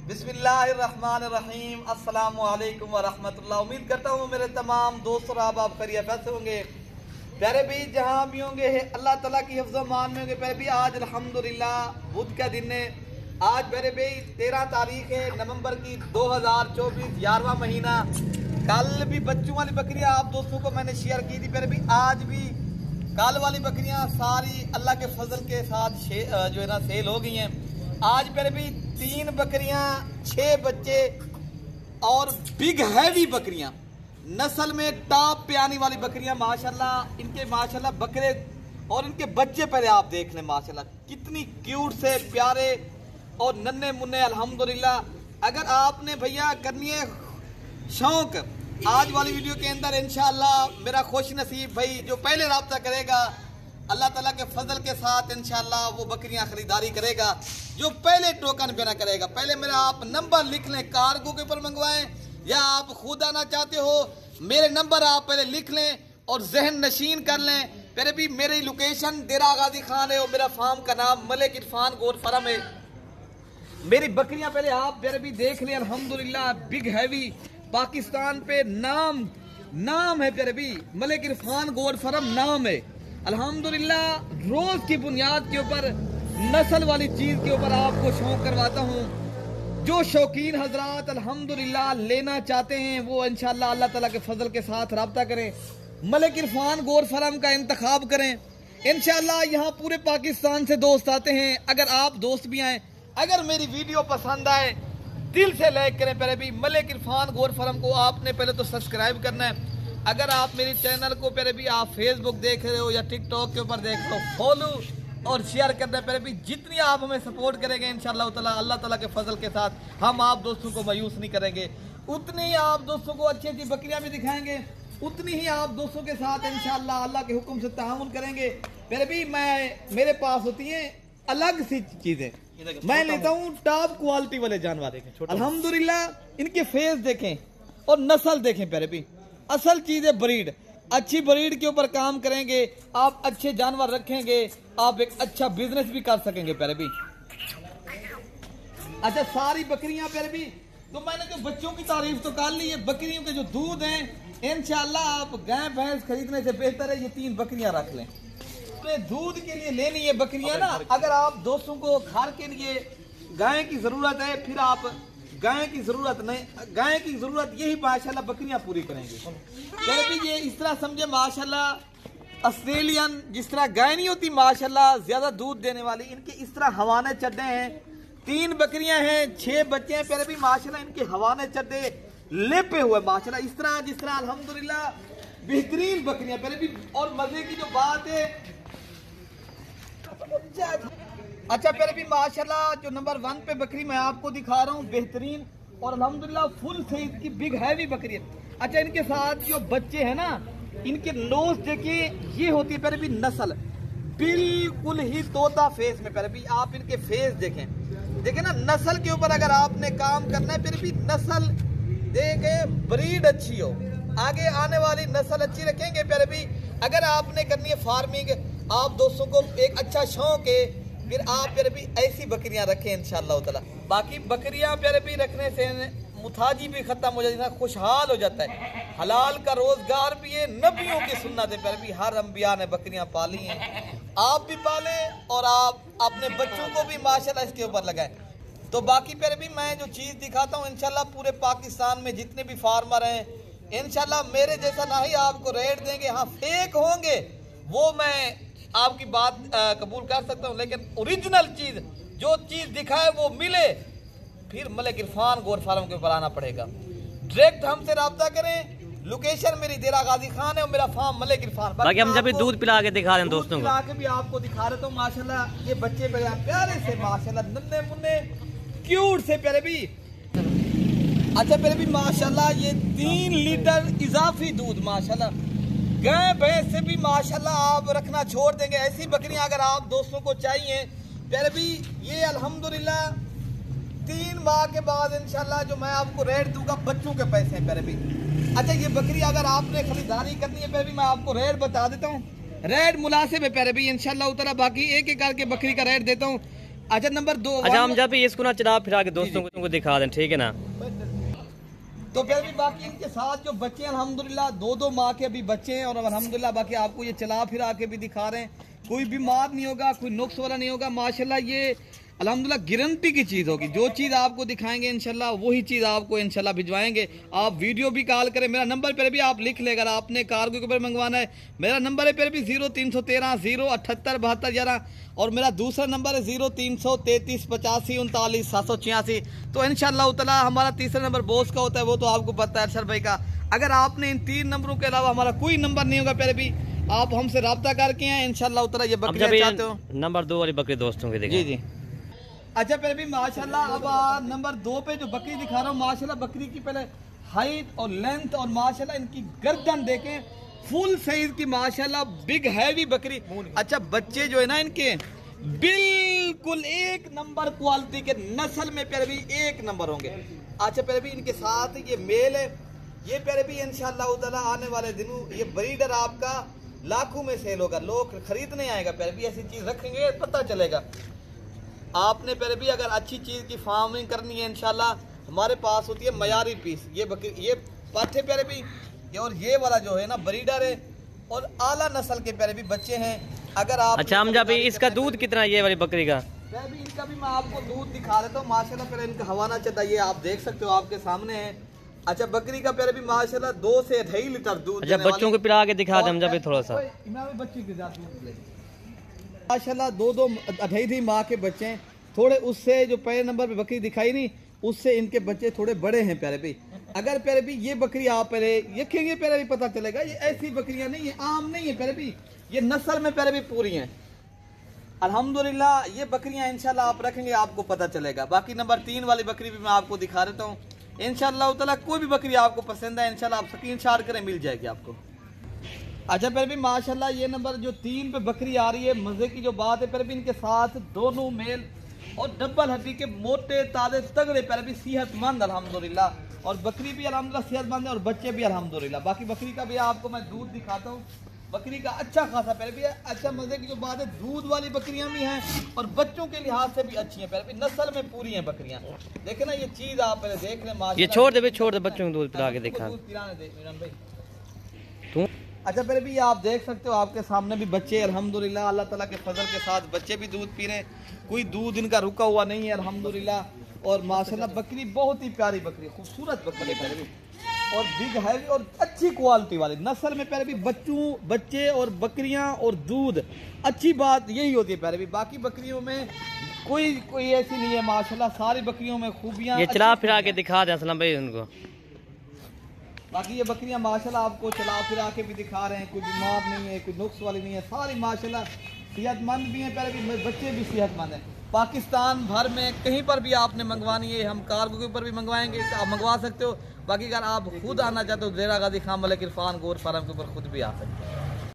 बिस्मिल्लाहिर्रहमानिर्रहीम, अस्सलामु अलैकुम व रहमतुल्लाह। उम्मीद करता हूँ मेरे तमाम दोस्त और आप खैरियत से होंगे। प्यारे भी जहाँ भी होंगे अल्लाह ताला की हिफ्ज़ मान में होंगे। प्यारे भी आज अल्हम्दुलिल्लाह बुध का दिन है। आज प्यारे भी 13 तारीख है नवंबर की 2024, 11वां महीना। कल भी बच्चों वाली बकरियाँ आप दोस्तों को मैंने शेयर की थी। प्यारे भी आज भी कल वाली बकरियाँ सारी अल्लाह के फजल के साथ जो है ना सेल हो गई हैं। आज प्यारे भी 3 बकरियां, 6 बच्चे और बिग हैवी बकरियां, नस्ल में टॉप पे आने वाली बकरियां माशाल्लाह। इनके माशाल्लाह बकरे और इनके बच्चे पहले आप देख लें माशाल्लाह कितनी क्यूट से प्यारे और नन्हे मुन्ने अल्हम्दुलिल्लाह। अगर आपने भैया करनी है शौक, आज वाली वीडियो के अंदर इंशाल्लाह मेरा खुश नसीब भाई जो पहले राब्ता करेगा अल्लाह ताला के फजल के साथ इंशाल्लाह वो बकरियां खरीदारी करेगा जो पहले टोकन पे ना करेगा। पहले मेरा आप नंबर लिख लें, कार्गो के ऊपर मंगवाएं या आप खुद आना चाहते हो मेरे नंबर आप पहले लिख लें और जहन नशीन कर लें। फिर भी मेरी लोकेशन डेरा गाजी खान है और मेरा फार्म का नाम मलिक इरफान गोट फार्म है। मेरी बकरियां पहले आप फिर भी देख लें अल्हम्दुलिल्लाह। बिग हैवी पाकिस्तान पे नाम है फिर भी मलिक इरफान गोट फार्म नाम है अल्हम्दुलिल्लाह। रोज की बुनियाद के ऊपर नस्ल वाली चीज के ऊपर आपको शौक करवाता हूँ। जो शौकीन हजरात अल्हम्दुलिल्लाह लेना चाहते हैं वो इंशाल्लाह अल्लाह ताला के फजल के साथ राब्ता करें, मलिक इरफान गोट फार्म का इंतखाब करें। इंशाल्लाह यहाँ पूरे पाकिस्तान से दोस्त आते हैं। अगर आप दोस्त भी आए, अगर मेरी वीडियो पसंद आए दिल से लाइक करें। पहले भी मलिक इरफान गोट फार्म को आपने पहले तो सब्सक्राइब करना है। अगर आप मेरे चैनल को पहले भी आप फेसबुक देख रहे हो या टिकटॉक के ऊपर देख रहे हो, फॉलो और शेयर करना है। पहले भी जितनी आप हमें सपोर्ट करेंगे इंशाल्लाह ताला अल्लाह ताला के फजल के साथ हम आप दोस्तों को मायूस नहीं करेंगे। उतनी ही आप दोस्तों को अच्छी अच्छी बकरियां भी दिखाएंगे, उतनी ही आप दोस्तों के साथ इंशाल्लाह अल्लाह के हुक्म से तामुल करेंगे। फिर भी मेरे पास होती है अलग सी चीजें, मैं लेता हूँ टॉप क्वालिटी वाले जानवर अल्हम्दुलिल्लाह। इनके फेस देखें और नस्ल देखें। पहले भी असल चीज है ब्रीड, अच्छी ब्रीड के ऊपर काम करेंगे आप, अच्छे जानवर रखेंगे आप, एक अच्छा बिजनेस भी कर सकेंगे। पहले भी अच्छा सारी बकरियां पहले भी तो मैंने जो बच्चों की तारीफ तो कर ली है, बकरियों के जो दूध हैं इंशाल्लाह आप गाय भैंस खरीदने से बेहतर है ये 3 बकरियां रख लें। तो दूध के लिए लेनी है बकरियां ना, अगर आप दोस्तों को घर के लिए गाय की जरूरत है फिर आप गाय की जरूरत नहीं, गाय की जरूरत यही माशाल्लाह बकरियां पूरी करेंगे। फिर भी ये इस तरह समझे माशाल्लाह ऑस्ट्रेलियन जिस तरह गाय नहीं होती माशाल्लाह ज्यादा दूध देने वाली, इनके इस तरह हवाने चड्डे हैं। 3 बकरियां हैं, 6 बच्चे हैं। फिर भी माशाल्लाह इनके हवाने चड्डे लेपे हुए माशाल्लाह इस तरह जिस तरह अल्हम्दुलिल्लाह बेहतरीन बकरियां। फिर भी और मजे की जो बात है अच्छा फिर भी माशाल्लाह जो नंबर 1 पे बकरी मैं आपको दिखा रहा हूँ बेहतरीन और अल्हम्दुलिल्लाह फुल साइज की बिग हैवी बकरी है। अच्छा इनके साथ जो बच्चे हैं ना इनके नोज देखिए, ये होती है पहले भी नस्ल बिल्कुल ही तोता फेस में। पहले भी आप इनके फेस देखें ना, नस्ल के ऊपर अगर आपने काम करना है फिर भी नस्ल देखे, ब्रीड अच्छी हो, आगे आने वाली नस्ल अच्छी रखेंगे। पहले भी अगर आपने करनी है फार्मिंग, आप दोस्तों को एक अच्छा शौक है फिर आप प्यारे भी ऐसी बकरियां रखें इंशाल्लाह ताला। बाकी बकरियां प्यारे भी रखने से मुताजी भी खत्म हो जाती है, खुशहाल हो जाता है, हलाल का रोजगार भी है, नबियों की सुन्नत है। प्यारे भी हर अंबिया ने बकरियां पाली हैं, आप भी पालें और आप अपने बच्चों को भी माशाल्लाह इसके ऊपर लगाएं। तो बाकी प्यारे भी मैं जो चीज़ दिखाता हूँ इंशाल्लाह पूरे पाकिस्तान में जितने भी फार्मर हैं इंशाल्लाह मेरे जैसा ना ही आपको रेट देंगे। हाँ फेक होंगे वो मैं आपकी बात कबूल कर सकता हूँ, लेकिन ओरिजिनल चीज जो चीज दिखाए वो मिले फिर मलिक इरफान गोट फार्म के ऊपर आना पड़ेगा। डायरेक्ट हमसे राब्ता करें। लोकेशन मेरी डेरा गाजी खान है और मेरा फार्म मलिक इरफान। बाकी हम जब भी दूध पिला के दिखा रहे हैं दोस्तों को, के भी आपको दिखा रहे तो माशाल्लाह ये बच्चे प्यारे से माशाल्लाह नन्हे मुन्ने क्यूट से प्यारे भी। अच्छा प्यारे भी माशाल्लाह ये 3 लीटर इजाफी दूध माशाल्लाह गाय भैंस से भी माशाल्लाह आप रखना छोड़ देंगे। ऐसी बकरियां अगर आप दोस्तों को चाहिए फिर भी ये अल्हम्दुलिल्लाह 3 माह के बाद इंशाल्लाह जो मैं आपको रेट दूंगा बच्चों के पैसे हैं। फिर भी अच्छा ये बकरी अगर आपने खरीदारी करनी है फिर भी मैं आपको रेट बता देता हूँ, रेट मुनासिब है। फिर भी इंशाल्लाह उतना बाकी एक एक करके बकरी का रेट देता हूँ। अच्छा नंबर 2। अच्छा हम जब भी इसको ना चला फिरा के दोस्तों को दिखा दें, ठीक है ना। तो फिर भी बाकी इनके साथ जो बच्चे अल्हम्दुलिल्लाह 2-2 माह के अभी बच्चे हैं और अल्हम्दुलिल्लाह बाकी आपको ये चला फिरा के भी दिखा रहे हैं। कोई बीमार नहीं होगा, कोई नुक्स वाला नहीं होगा माशाल्लाह। ये अल्हम्दुलिल्लाह गारंटी की चीज़ होगी। जो चीज़ आपको दिखाएंगे इंशाल्लाह वही चीज़ आपको इंशाल्लाह भिजवाएंगे। आप वीडियो भी कॉल करें, मेरा नंबर पर भी आप लिख ले। अगर आपने कार्गो के ऊपर मंगवाना है, मेरा नंबर है पर भी 0313 078 72 11 और मेरा दूसरा नंबर है 0333 85 39 786। तो इंशाल्लाह ताला हमारा तीसरा नंबर बॉस का होता है, वो तो आपको पता है अरशद भाई का। अगर आपने इन 3 नंबरों के अलावा हमारा कोई नंबर नहीं होगा पहले भी आप हमसे रब्ता करके हैं इंशाल्लाह ताला। ये बकरी चाहते हो नंबर 2 वाली बकरी दोस्तों के जी जी। अच्छा पहले भी माशाल्लाह अब नंबर 2 पे जो बकरी दिखा रहा हूँ माशाल्लाह बकरी की पहले हाइट और लेंथ और माशाल्लाह इनकी गर्दन देखें, फुल साइज की माशाल्लाह बिग हैवी बकरी। अच्छा बच्चे जो है ना इनके बिल्कुल 1 नंबर क्वालिटी के, नस्ल में पहले भी 1 नंबर होंगे। अच्छा पहले भी इनके साथ ये मेल है, ये पहले भी इंशाल्लाह ताला आने वाले दिनों ये ब्रीडर आपका लाखों में सेल होगा, लोग खरीदने आएगा। पहले भी ऐसी चीज रखेंगे पता चलेगा। आपने पहले भी अगर अच्छी चीज की फार्मिंग करनी है इंशाल्लाह हमारे पास होती है मयारी पीस। ये बकरी ये पाठे पहले भी और ये वाला जो है ना ब्रीडर है और आला नस्ल के पहले भी बच्चे हैं। अगर आप अच्छा हम जब इसका दूध कितना है ये वाली बकरी का? पहले भी इनका भी मैं आपको दूध दिखा देता हूँ माशाल्लाह। पहले इनका हवाना चलता है, ये आप देख सकते हो आपके सामने है। अच्छा बकरी का पहले भी माशाल्लाह 2 से 2.5 लीटर दूध। अच्छा बच्चों को पिला के दिखा दें हम जब थोड़ा सा। बच्चे के साथ माशाल्लाह 2-2 2.5 माह के बच्चे हैं। थोड़े उससे जो पहले नंबर पे बकरी दिखाई नहीं उससे इनके बच्चे थोड़े बड़े हैं प्यारे भी। अगर प्यारे भी ये बकरी आप पहले देखेंगे पहले भी पता चलेगा ये ऐसी बकरियां नहीं है, आम नहीं है प्यारे भी, ये नस्ल में प्यारे भी पूरी हैं अल्हम्दुलिल्लाह। ये बकरियां इंशाल्लाह आप रखेंगे आपको पता चलेगा। बाकी नंबर 3 वाली बकरी भी मैं आपको दिखा देता हूँ इंशाल्लाह ताला। कोई भी बकरी आपको पसंद है इंशाल्लाह आप स्क्रीनशॉट करें मिल जाएगी आपको। अच्छा फिर भी माशाल्लाह ये नंबर जो 3 पे बकरी आ रही है, मजे की जो बात है फिर भी इनके साथ दोनों मेल और डबल हड्डी के मोटे ताजे तगड़े पैर भी सेहतमंद अल्हम्दुलिल्लाह और बकरी भी अल्हम्दुलिल्लाह सेहतमंद है और बच्चे भी अल्हम्दुलिल्लाह। बाकी बकरी का भी आपको मैं दूध दिखाता हूँ, बकरी का अच्छा खासा पैर भी है। अच्छा मजे की जो बात है दूध वाली बकरियां भी हैं और बच्चों के लिहाज से भी अच्छी हैं, पैर भी नस्ल में पूरी हैं बकरियां। देखे ना ये चीज आप पहले देख लें माशाल्लाह। ये छोड़ दे बच्चों को दूध पिला के दिखा तू। अच्छा पहले भी आप देख सकते हो आपके सामने भी बच्चे अल्हम्दुलिल्लाह अल्लाह ताला के फजल के साथ बच्चे भी दूध पी रहे हैं, कोई दूध इनका रुका हुआ नहीं है अल्हम्दुलिल्लाह। और माशाल्लाह बकरी बहुत ही प्यारी बकरी, खूबसूरत बकरी पहले भी और बिग हैवी और अच्छी क्वालिटी वाली नस्ल में पहले भी बच्चे और बकरियां और दूध अच्छी बात यही होती है पहले भी। बाकी बकरियों में कोई ऐसी नहीं है माशाल्लाह, सारी बकरियों में खूबियां। ये चला फिरा के दिखा दें असलम भाई उनको। बाकी ये बकरियां माशाल्लाह आपको चला फिरा के भी दिखा रहे हैं, कोई बीमार नहीं है, कोई नुक्स वाली नहीं है, सारी माशाल्लाह सेहतमंद भी हैं, पहले भी बच्चे भी सेहतमंद हैं। पाकिस्तान भर में कहीं पर भी आपने मंगवानी है हम कार्गो के ऊपर भी मंगवाएंगे, आप मंगवा सकते हो। बाकी अगर आप खुद आना चाहते हो ज़ेरा गाजी खान मलिक इरफान गोर फार्म के ऊपर खुद भी आ सकते हो।